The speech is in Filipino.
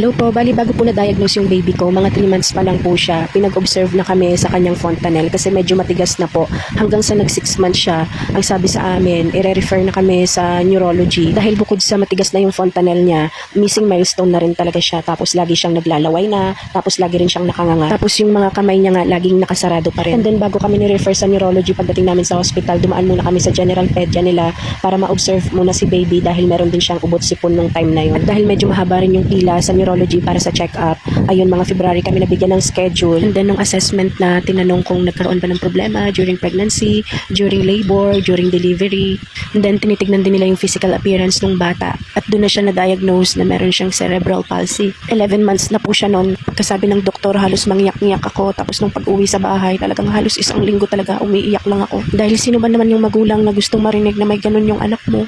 Hello po, bali bago po na-diagnose yung baby ko, mga 3 months pa lang po siya, pinag-observe na kami sa kanyang fontanelle kasi medyo matigas na po. Hanggang sa nag-6 months siya, ang sabi sa amin, i-refer na kami sa neurology. Dahil bukod sa matigas na yung fontanelle niya, missing milestone na rin talaga siya. Tapos lagi siyang naglalaway na, tapos lagi rin siyang nakanganga. Tapos yung mga kamay niya nga, laging nakasarado pa rin. And then bago kami ni-refer sa neurology, pagdating namin sa hospital, dumaan muna kami sa general pedia nila para ma-observe muna si baby dahil meron din siyang ubot sipon nung time na yun. At dahil medyo mahaba rin yung pila sa neurology para sa check-up, ayun, mga February kami nabigyan ng schedule. And then nung assessment na tinanong kung nagkaroon ba ng problema during pregnancy, during labor, during delivery. And then tinitignan din nila yung physical appearance ng bata. At doon na siya na-diagnose na meron siyang cerebral palsy. 11 months na po siya noon. Pagkasabi ng doktor, halos mangiyak-ngiyak ako. Tapos nung pag-uwi sa bahay, talagang halos 1 linggo talaga umiiyak lang ako. Dahil sino ba naman yung magulang na gustong marinig na may ganun yung anak mo?